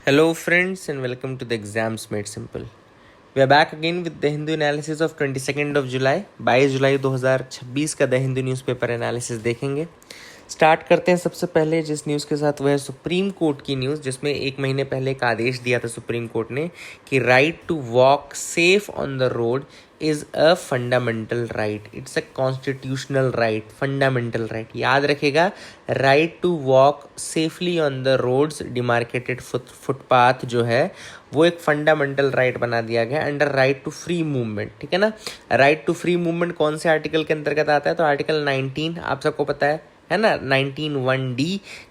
Hello, friends, and welcome to the Exams Made Simple. We are back again with the Hindu analysis of 22nd of July. 22 जुलाई 2026 का the Hindu newspaper analysis देखेंगे. Start करते हैं सबसे पहले जिस news के साथ, वह है सुप्रीम कोर्ट की न्यूज़, जिसमें एक महीने पहले एक आदेश दिया था सुप्रीम कोर्ट ने कि right to walk safe on the road is a fundamental right. It's a constitutional right, fundamental right. याद रखेगा, right to walk safely on the roads demarcated footpath जो है वो एक फंडामेंटल राइट बना दिया गया under right to free movement. ठीक है ना. राइट टू फ्री मूवमेंट कौन से आर्टिकल के अंतर्गत आता है? तो आर्टिकल 19 आप सबको पता है ना, 19(1)(d),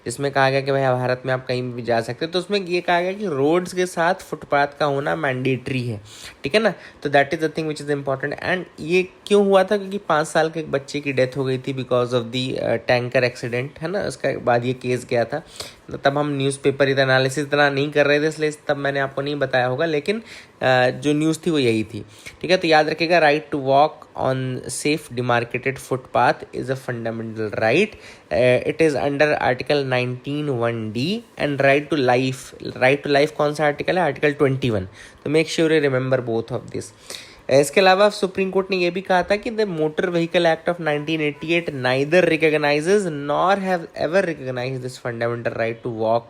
जिसमें कहा गया कि भाई भारत में आप कहीं भी जा सकते हैं. तो उसमें ये कहा गया कि रोड्स के साथ फुटपाथ का होना मैंडेटरी है. ठीक है ना. तो that is the thing which is important. And ये क्यों हुआ था? क्योंकि 5 साल के एक बच्चे की डेथ हो गई थी because of the tanker accident, है ना. उसके बाद ये केस गया था. तब हम न्यूज़पेपर इतना एनालिसिस इतना नहीं कर रहे थे, इसलिए तब मैंने आपको नहीं बताया होगा, लेकिन जो न्यूज़ थी वो यही थी. ठीक है. तो याद रखिएगा, right to walk on safe demarcated footpath is a fundamental right. It is under article 19(1)(d) and right to life. Right to life कौन सा आर्टिकल है? आर्टिकल 21. तो make sure you remember both of this. इसके अलावा supreme court ने यह भी कहा था कि the motor vehicle act of 1988 neither recognizes nor have ever recognize this fundamental right to walk.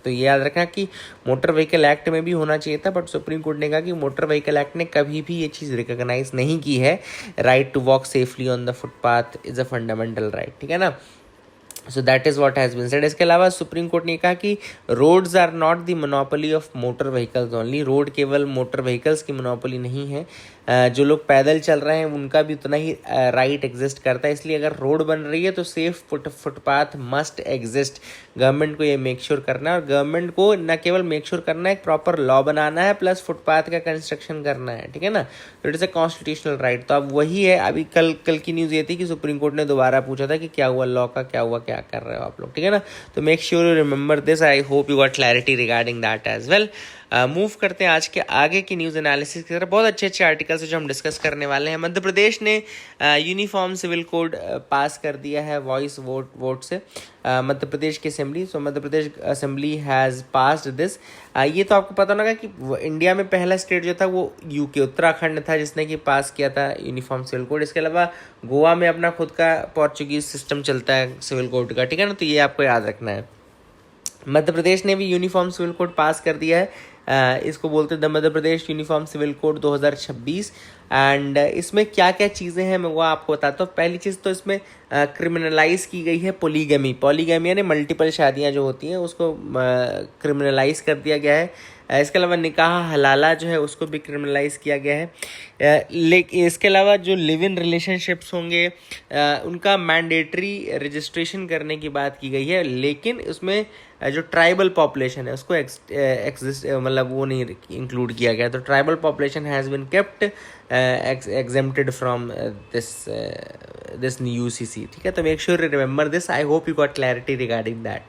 तो ये याद रखना कि मोटर व्हीकल एक्ट में भी होना चाहिए था, बट सुप्रीम कोर्ट ने कहा कि मोटर व्हीकल एक्ट ने कभी भी ये चीज़ रिकॉग्नाइज नहीं की है. Right to walk safely on the footpath is a fundamental right. ठीक है ना. So that is what has been said. इसके अलावा सुप्रीम कोर्ट ने कहा कि roads are not the monopoly of motor vehicles only. Road केवल मोटर व्हीकल्स की मोनोपोली नहीं है. जो लोग पैदल चल रहे हैं उनका भी उतना ही राइट एग्जिस्ट करता है. इसलिए अगर रोड बन रही है तो safe footpath must exist. Government को ये मेक श्योर करना है, और गवर्नमेंट को न केवल मेक श्योर करना है, एक प्रॉपर लॉ बनाना है, प्लस फुटपाथ का कंस्ट्रक्शन करना है. ठीक है ना. तो it is a constitutional right. तो अब वही है. अभी कल की न्यूज़ ये थी कि सुप्रीम कोर्ट ने दोबारा पूछा था कि क्या हुआ लॉ का, क्या हुआ, क्या कर रहे हो आप लोग. ठीक है ना. तो make sure you remember this. I hope you got clarity regarding that as well. Move करते हैं आज के आगे की न्यूज़ एनालिसिस की तरफ. बहुत अच्छे अच्छे आर्टिकल्स है जो हम डिस्कस करने वाले हैं. मध्य प्रदेश ने यूनिफॉर्म सिविल कोड पास कर दिया है वॉइस वोट से. मध्य प्रदेश की assembly, so Madhya Pradesh assembly has passed this. ये तो आपको पता होगा कि इंडिया में पहला स्टेट जो था वो यूके उत्तराखंड था जिसने कि पास किया था यूनिफॉर्म सिविल कोड. इसके अलावा गोवा में अपना खुद का पोर्चुगीज सिस्टम चलता है सिविल कोड का. ठीक है ना. तो ये आपको याद रखना है. मध्य प्रदेश ने भी यूनिफॉर्म सिविल कोड पास कर दिया है. इसको बोलते हैं the Madhya Pradesh uniform civil code 2026. And इसमें क्या क्या चीज़ें हैं मैं वो आपको बताता हूँ. पहली चीज़ तो इसमें क्रिमिनलाइज की गई है पोलीगमी. पोलीगमी यानी मल्टीपल शादियाँ जो होती हैं उसको क्रिमिनलाइज कर दिया गया है. इसके अलावा निकाह हलाला जो है उसको भी क्रिमिनलाइज किया गया है. लेकिन इसके अलावा जो लिव इन रिलेशनशिप्स होंगे उनका मैंडेटरी रजिस्ट्रेशन करने की बात की गई है. लेकिन उसमें जो ट्राइबल पॉपुलेशन है उसको मतलब वो नहीं इंक्लूड किया गया. तो tribal population has been kept exempted from this new UCC. ठीक है. तो make sure remember this. I hope you got clarity regarding that.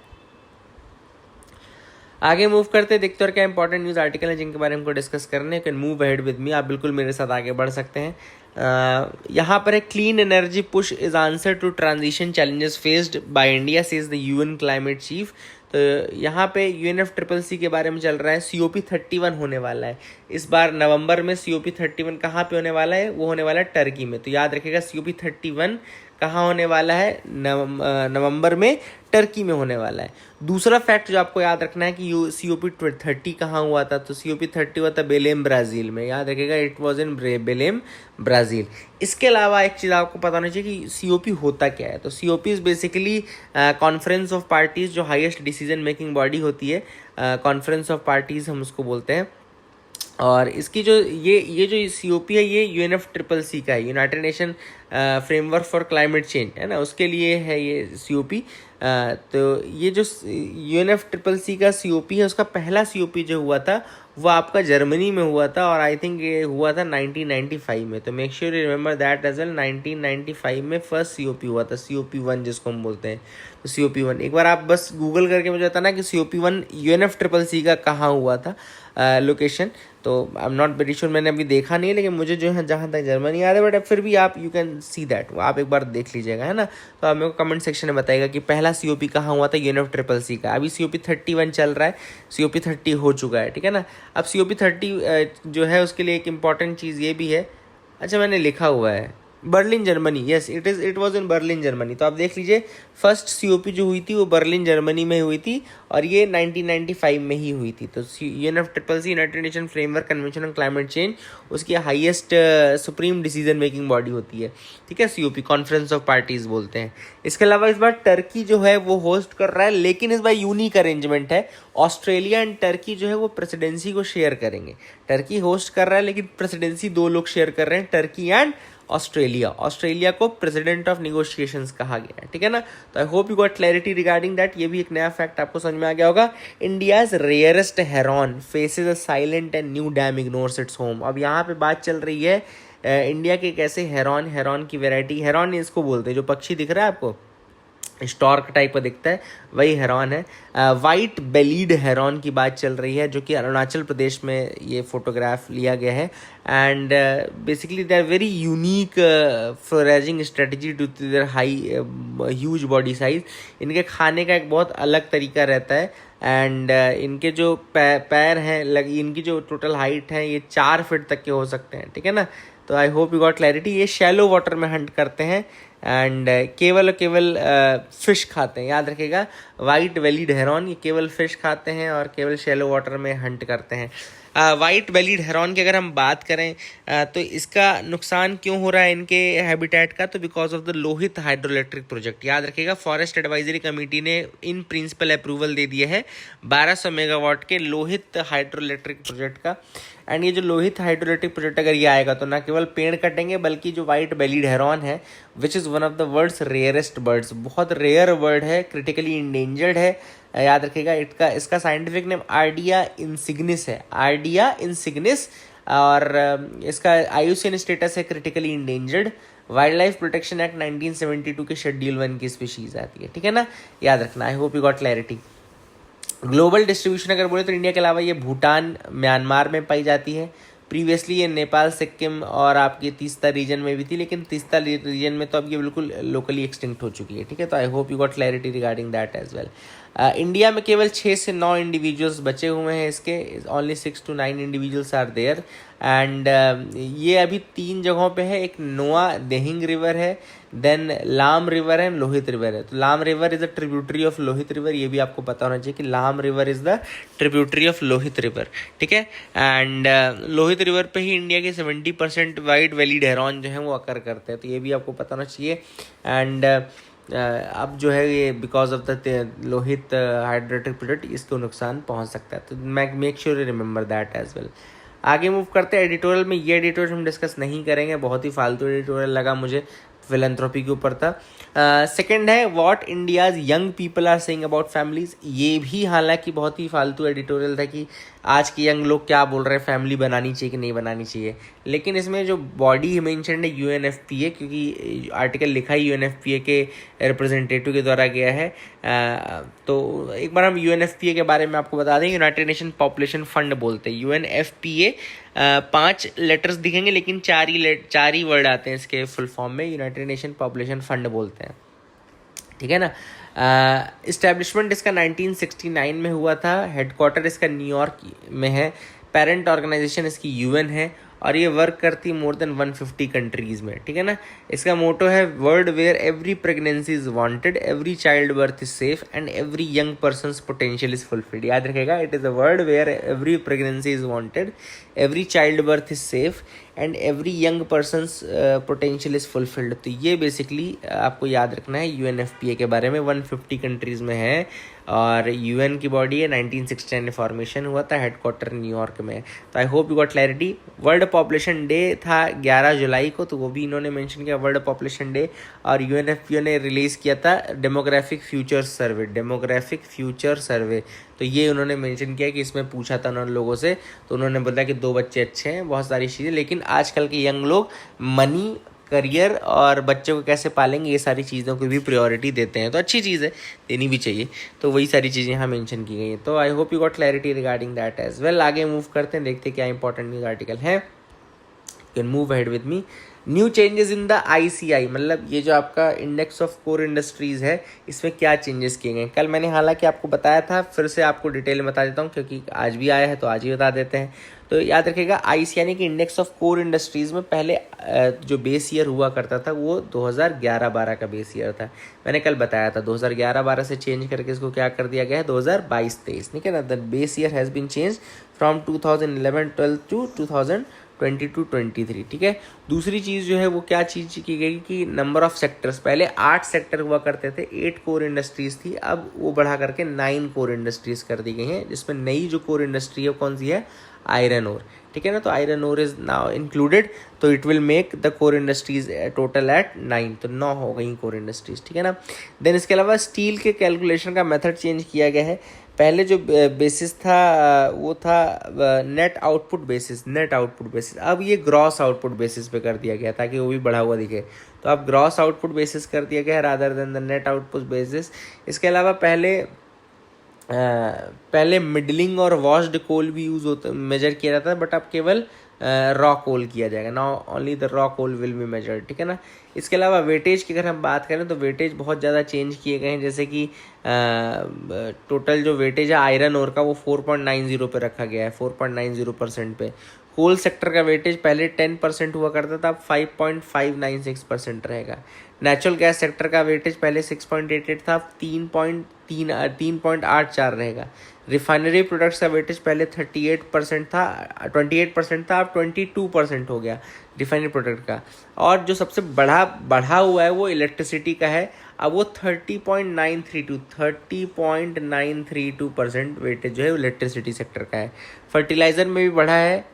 आगे मूव करते हैं, देखते और क्या इंपॉर्टेंट न्यूज़ आर्टिकल है जिनके बारे में हमको डिस्कस करने. कैन मूव अहेड विद मी. आप बिल्कुल मेरे साथ आगे बढ़ सकते हैं. यहाँ पर है clean energy push is answer to transition challenges faced by India says the UN climate chief. तो यहाँ पे UNFCCC के बारे में चल रहा है. COP31 होने वाला है इस बार नवंबर में. COP31 कहाँ पे होने वाला है? वो होने वाला है टर्की में. तो याद रखिएगा COP31 कहाँ होने वाला है? नवंबर में टर्की में होने वाला है. दूसरा फैक्ट जो आपको याद रखना है कि COP30 कहाँ हुआ था? तो COP30 हुआ था बेलेम ब्राज़ील में. याद रखिएगा, इट वॉज इन बेलेम ब्राज़ील. इसके अलावा एक चीज़ आपको पता होनी चाहिए कि COP होता क्या है. तो COP is basically conference of parties, जो हाईएस्ट डिसीजन मेकिंग बॉडी होती है. कॉन्फ्रेंस ऑफ पार्टीज़ हम उसको बोलते हैं. और इसकी जो ये जो COP है ये UNFCCC का है, United Nation framework for climate change, है ना. उसके लिए है ये COP. तो ये जो UNFCCC का COP है उसका पहला COP जो हुआ था वो आपका जर्मनी में हुआ था, और आई थिंक ये हुआ था 1995 में. तो make sure you remember that as well. 1995 में फर्स्ट COP हुआ था, COP1 जिसको हम बोलते हैं. तो COP1 एक बार आप बस गूगल करके मुझे बताना कि COP1 UNFCCC का कहाँ हुआ था लोकेशन. तो I am not very sure, मैंने अभी देखा नहीं है, लेकिन मुझे जो है जहाँ तक जर्मनी याद है. बट अब फिर भी आप यू कैन सी दैट, आप एक बार देख लीजिएगा, है ना। तो आप मेरे को कमेंट सेक्शन में बताइएगा कि पहला COP कहाँ हुआ था, UNFCCC का। अभी COP 31 चल रहा है, COP 30 हो चुका है, ठीक है ना। अब COP 30 जो है उसके लिए एक इम्पॉर्टेंट चीज़ ये भी है, अच्छा मैंने लिखा हुआ है Berlin Germany, yes it was in Berlin Germany. तो आप देख लीजिए फर्स्ट COP जो हुई थी वो बर्लिन जर्मनी में हुई थी और ये 1995 में ही हुई थी। तो UNFCCC United Nation Framework Convention on Climate Change उसकी highest supreme decision making body होती है, ठीक है। COP कॉन्फ्रेंस ऑफ पार्टीज बोलते हैं। इसके अलावा इस बार टर्की जो है वो होस्ट कर रहा है, लेकिन इस बार यूनिक अरेंजमेंट है। ऑस्ट्रेलिया एंड टर्की जो है वो प्रेसिडेंसी को शेयर करेंगे। टर्की होस्ट कर रहा है लेकिन प्रेसिडेंसी दो लोग शेयर कर रहे हैं, टर्की एंड ऑस्ट्रेलिया। ऑस्ट्रेलिया को प्रेसिडेंट ऑफ निगोशिएशंस कहा गया है, ठीक है ना। तो I hope you got clarity regarding that. ये भी एक नया फैक्ट आपको समझ में आ गया होगा। India's rarest heron faces a silent and new dam ignores its home. अब यहाँ पे बात चल रही है इंडिया के एक ऐसे हेरॉन की वैरायटी, हेरॉन इसको बोलते हैं, जो पक्षी दिख रहा है आपको स्टॉर्क टाइप का दिखता है, वही हेरॉन है। वाइट बेलीड हेरॉन की बात चल रही है, जो कि अरुणाचल प्रदेश में ये फोटोग्राफ लिया गया है। And basically they are very unique foraging strategy to their high huge body size. इनके खाने का एक बहुत अलग तरीका रहता है। एंड इनके जो पैर हैं, इनकी जो टोटल हाइट है ये 4 फीट तक के हो सकते हैं, ठीक है ना। तो I hope you got clarity. ये शैलो वाटर में हंट करते हैं एंड केवल फिश खाते हैं, याद रखिएगा। वाइट बेलीड हेरॉन ये केवल फिश खाते हैं और केवल शैलो वाटर में हंट करते हैं। वाइट बेलीड हेरॉन की अगर हम बात करें तो इसका नुकसान क्यों हो रहा है इनके हैबिटेट का, तो because of the Lohit hydro electric project. याद रखिएगा फॉरेस्ट एडवाइजरी कमेटी ने इन प्रिंसिपल अप्रूवल दे दिया है 1200 मेगावाट के लोहित हाइड्रो इलेक्ट्रिक प्रोजेक्ट का। एंड ये जो लोहित हाइड्रो इलेक्ट्रिक प्रोजेक्ट अगर ये आएगा तो ना केवल पेड़ कटेंगे, बल्कि जो वाइट बेलीड हेरॉन है which is one of the world's rarest birds, बहुत रेयर बर्ड है, क्रिटिकली इंडेंजर्ड है, याद रखिएगा। इसका साइंटिफिक नेम आर्डिया इंसिग्निस है, आर्डिया इंसिग्निस। और इसका IUCN स्टेटस है critically endangered. Wild life protection act 1972 के शेड्यूल 1 की स्पीशीज आती है, ठीक है ना, याद रखना। आई hope you got clarity. Global distribution अगर बोले तो इंडिया के अलावा ये भूटान, म्यांमार में पाई जाती है। प्रीवियसली ये नेपाल, सिक्किम और आपकी तीस्ता रीजन में भी थी, लेकिन तीस्ता रीजन में तो अब ये बिल्कुल लोकली एक्सटिंक्ट हो चुकी है, ठीक है। तो I hope you got clarity regarding that as well. India में केवल 6 से 9 इंडिविजुअल्स बचे हुए हैं इसके, only 6 to 9 individuals are there. And ये अभी 3 जगहों पे है, एक नोआ देहिंग रिवर है, देन लाम रिवर है, लोहित रिवर है। तो Lam river is a tributary of Lohit river, ये भी आपको पता होना चाहिए कि Lam river is the tributary of Lohit river, ठीक है। एंड लोहित रिवर पे ही इंडिया के 70% वाइट बेलीड हेरॉन जो है वो अकर करते हैं, तो ये भी आपको पता होना चाहिए। एंड अब जो है ये because of the Lohit hydroelectric project इसको नुकसान पहुंच सकता है, तो make sure you remember that as well. आगे मूव करते हैं एडिटोरियल में। ये एडिटोरियल हम डिस्कस नहीं करेंगे, बहुत ही फालतू एडिटोरियल लगा मुझे, फिलैंथ्रोपी के ऊपर था। सेकंड है what India's young people are saying about families. ये भी हालांकि बहुत ही फालतू एडिटोरियल था कि आज के यंग लोग क्या बोल रहे हैं, फैमिली बनानी चाहिए कि नहीं बनानी चाहिए। लेकिन इसमें जो बॉडी मेंशन है UNFPA, क्योंकि आर्टिकल लिखा ही UNFPA के रिप्रेजेंटेटिव के द्वारा गया है। तो एक बार हम UNFPA के बारे में आपको बता दें, यूनाइटेड नेशन पॉपुलेशन फंड बोलते हैं UNFPA। 5 लेटर्स दिखेंगे लेकिन 4 ही वर्ड आते हैं इसके फुल फॉर्म में, यूनाइटेड नेशन पॉपुलेशन फंड बोलते हैं, ठीक है ना। इस्टेब्लिशमेंट इसका 1969 में हुआ था। हेडक्वार्टर इसका न्यूयॉर्क में है। पेरेंट ऑर्गेनाइजेशन इसकी UN है और ये वर्क करती है मोर देन 150 कंट्रीज में, ठीक है ना। इसका मोटो है world where every pregnancy is wanted, every child birth is safe and every young person's potential is fulfilled. याद रखेगा, it is a world where every pregnancy is wanted, every child birth is safe and every young person's potential is fulfilled. तो ये basically आपको याद रखना है UNFPA के बारे में। 150 कंट्रीज़ में है और UN की बॉडी है। 1969 में फॉर्मेशन हुआ था, हेडक्वार्टर न्यूयॉर्क में। तो I hope you got clarity. World population day था 11 जुलाई को, तो वो भी इन्होंने मेंशन किया वर्ल्ड पॉपुलेशन डे। और UNFPA ने रिलीज़ किया था डेमोग्राफिक फ्यूचर सर्वे, डेमोग्राफिक फ्यूचर सर्वे। तो ये उन्होंने मेंशन किया कि इसमें पूछा था उन्होंने लोगों से, तो उन्होंने बताया कि 2 बच्चे अच्छे हैं, बहुत सारी चीज़ें। लेकिन आजकल के यंग लोग मनी, करियर और बच्चों को कैसे पालेंगे, ये सारी चीज़ों को भी प्रायोरिटी देते हैं। तो अच्छी चीज़ है, देनी भी चाहिए। तो वही सारी चीज़ें यहाँ मेंशन की गई हैं। तो I hope you got clarity regarding that as well. आगे मूव करते हैं, देखते हैं क्या इंपॉर्टेंट न्यूज़ आर्टिकल है। Can move ahead with me. New changes in the ICI, मतलब ये जो आपका इंडेक्स ऑफ कोर इंडस्ट्रीज़ है, इसमें क्या चेंजेस किए गए। कल मैंने हालांकि आपको बताया था, फिर से आपको डिटेल में बता देता हूँ क्योंकि आज भी आया है तो आज ही बता देते हैं। तो याद रखिएगा ICI यानी कि इंडेक्स ऑफ कोर इंडस्ट्रीज़ में पहले जो बेस ईयर हुआ करता था वो 2011-12 का बेस ईयर था। मैंने कल बताया था 2011-12 से चेंज करके इसको क्या कर दिया गया है 2022-23, ठीक है ना। The base year has been change from 2011-12 to 2022-23, ठीक है। दूसरी चीज़ जो है वो क्या चीज़ की गई कि नंबर ऑफ सेक्टर्स, पहले 8 सेक्टर हुआ करते थे, 8 कोर इंडस्ट्रीज़ थी, अब वो बढ़ा करके 9 कोर इंडस्ट्रीज़ कर दी गई हैं, जिसमें नई जो कोर इंडस्ट्री है कौन सी है, आयरन ओर, ठीक है ना। तो iron ore is now included, तो it will make the core industries total at 9, तो 9 हो गई कोर इंडस्ट्रीज, ठीक है ना। देन इसके अलावा स्टील के कैलकुलेशन का मेथड चेंज किया गया है। पहले जो बेसिस था वो था नेट आउटपुट बेसिस, अब ये ग्रॉस आउटपुट बेसिस पे कर दिया गया ताकि वो भी बढ़ा हुआ दिखे, तो अब ग्रॉस आउटपुट बेसिस कर दिया गया है rather than the net output basis. इसके अलावा पहले मिडलिंग और वॉश्ड कोल भी यूज़ होता मेजर किया जाता है, बट अब केवल रॉ कोल किया जाएगा, now only the raw coal will be measured, ठीक है ना। इसके अलावा वेटेज की अगर हम बात करें तो वेटेज बहुत ज़्यादा चेंज किए गए हैं, जैसे कि टोटल जो वेटेज है आयरन ओर का वो 4.90 पे रखा गया है, 4.90% पे। कोल सेक्टर का वेटेज पहले 10% हुआ करता था, अब 5.596% रहेगा। नेचुरल गैस सेक्टर का वेटेज पहले 6.88 था, अब 3.84 रहेगा। रिफाइनरी प्रोडक्ट्स का वेटेज पहले 28% था, अब 22% हो गया रिफाइनरी प्रोडक्ट का। और जो सबसे बढ़ा हुआ है वो इलेक्ट्रिसिटी का है, अब वो 30.932% वेटेज जो है इलेक्ट्रिसिटी सेक्टर का है। फर्टिलाइज़र में भी बढ़ा है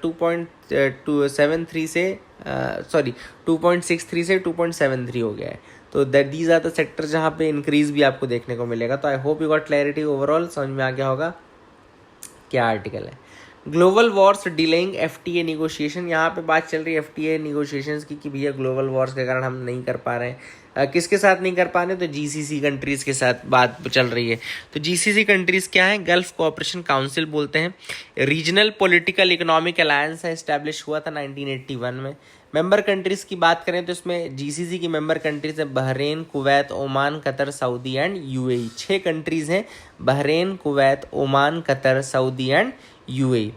2.63 से 2.73 हो गया है। तो दीज आर द सेक्टर जहाँ पे इंक्रीज भी आपको देखने को मिलेगा। तो I hope you got clarity, overall समझ में आ गया होगा क्या आर्टिकल है। Global Wars delaying FTA negotiation, यहाँ पे बात चल रही है FTA निगोशिएशंस की कि भैया ग्लोबल वॉर्स के कारण हम नहीं कर पा रहे हैं। किसके साथ नहीं कर पा रहे, तो GCC कंट्रीज़ के साथ बात चल रही है। तो GCC कंट्रीज़ क्या है, गल्फ कोऑपरेशन काउंसिल बोलते हैं, रीजनल पॉलिटिकल इकोनॉमिक अलायंस है, इस्टेब्लिश हुआ था 1981 में। मेंबर कंट्रीज़ की बात करें तो इसमें GCC की मेंबर कंट्रीज़ हैं Bahrain, Kuwait, Oman, Qatar, Saudi and UAE। 6 countries हैं, Bahrain, Kuwait, Oman, Qatar, Saudi and UAE।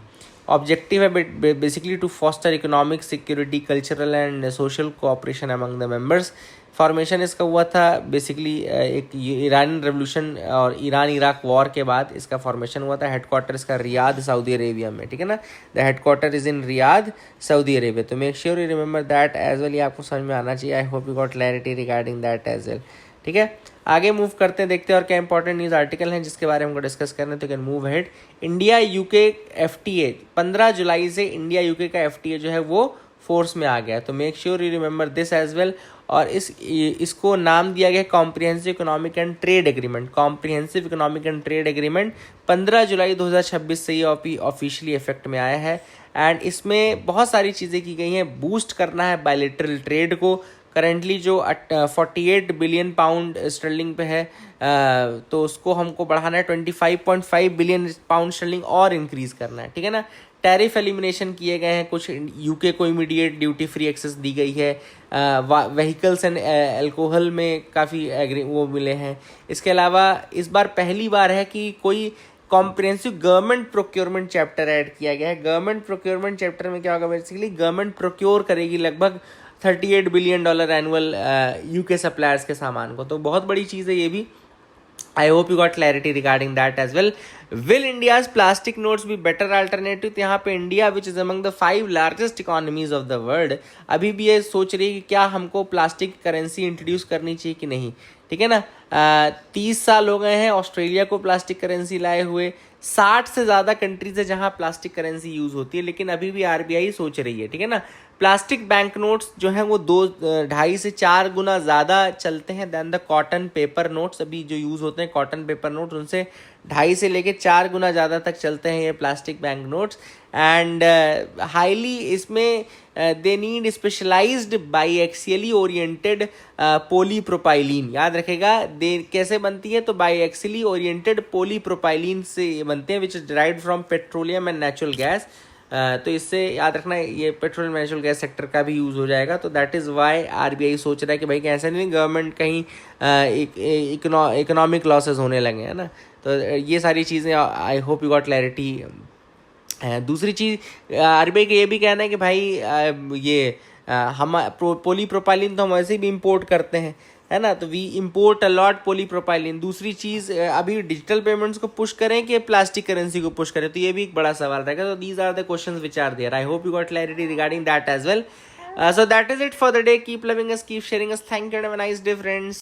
Objective है basically to foster economic security, cultural and social cooperation among the members. Formation इसका हुआ था basically एक Iran revolution और Iran Iraq war के बाद इसका फॉर्मेशन हुआ था। हेडक्वार्टर इसका रियाद सऊदी अरेबिया में, ठीक है ना। The headquarter is in Riyadh Saudi Arabia. तो make sure you remember that as well, ये आपको समझ में आना चाहिए। I hope you got clarity regarding that as well, ठीक है। आगे मूव करते हैं, देखते हैं और क्या इंपॉर्टेंट न्यूज़ आर्टिकल हैं जिसके बारे में हमको डिस्कस करना है। तो can move head. India UK FTA 15 जुलाई से इंडिया UK का FTA जो है वो फोर्स में आ गया, तो make sure you remember this as well. और इसको नाम दिया गया comprehensive economic and trade agreement. Comprehensive economic and trade agreement 15 जुलाई 2026 से ये ऑफिशियली इफेक्ट में आया है। एंड इसमें बहुत सारी चीज़ें की गई हैं। बूस्ट करना है बायलैटरल ट्रेड को, करेंटली जो 48 बिलियन पाउंड स्टर्लिंग पे है, तो उसको हमको बढ़ाना है 25.5 बिलियन पाउंड स्टर्लिंग और इंक्रीज़ करना है, ठीक है ना। टैरिफ एलिमिनेशन किए गए हैं, कुछ UK को इमीडिएट ड्यूटी फ्री एक्सेस दी गई है। व्हीकल्स एंड अल्कोहल में काफ़ी वो मिले हैं। इसके अलावा इस बार पहली बार है कि कोई comprehensive government procurement chapter add किया गया है। गवर्नमेंट प्रोक्योरमेंट चैप्टर में क्या होगा, बेसिकली गवर्नमेंट प्रोक्योर करेगी लगभग $38 बिलियन एनुअल UK सप्लायर्स के सामान को, तो बहुत बड़ी चीज़ है ये भी। I hope you got clarity regarding that as well. Will India's plastic notes be better alternative? यहाँ पे India which is among the 5 largest economies of the world अभी भी ये सोच रही है कि क्या हमको प्लास्टिक करेंसी इंट्रोड्यूस करनी चाहिए कि नहीं, ठीक है ना। 30 साल हो गए हैं ऑस्ट्रेलिया को प्लास्टिक करेंसी लाए हुए। 60 से ज़्यादा कंट्रीज है जहाँ प्लास्टिक करेंसी यूज़ होती है, लेकिन अभी भी RBI सोच रही है, ठीक है ना। प्लास्टिक बैंक नोट्स जो हैं वो 2.5 से 4 गुना ज़्यादा चलते हैं than the cotton paper notes. अभी जो यूज़ होते हैं कॉटन पेपर नोट्स उनसे 2.5 से लेके 4 गुना ज़्यादा तक चलते हैं ये plastic bank notes. And highly इसमें दे नीड स्पेशलाइज्ड बाईएक्सियली ओरिएंटेड पोलीप्रोपाइलीन। याद रखेगा दे कैसे बनती है, तो बाईएक्सियली ओरिएंटेड पोलीप्रोपाइलीन से बनते हैं which is derived from petroleum and natural gas. तो इससे याद रखना ये पेट्रोल नेचुरल गैस सेक्टर का भी यूज़ हो जाएगा। तो दैट इज़ वाई आरबीआई सोच रहा है कि भाई कैसे नहीं गवर्नमेंट कहीं इकोनॉमिक लॉसेस होने लगे, है ना। तो ये सारी चीज़ें आई होप यू गॉट क्लैरिटी। दूसरी चीज़ आरबीआई का ये भी कहना है कि भाई ये हम पोलीप्रोपाइलिन तो हम वैसे भी इम्पोर्ट करते हैं, है ना। तो वी इम्पोर्ट अलॉट पोलीप्रोपाइलिन। दूसरी चीज़ अभी डिजिटल पेमेंट्स को पुश करें कि प्लास्टिक करेंसी को पुश करें, तो ये भी एक बड़ा सवाल रहेगा। तो these are the questions which are there. I hope you got clarity regarding that as well. So that is it for the day. Keep loving us, keep sharing us. Thank you and have a nice day, friends.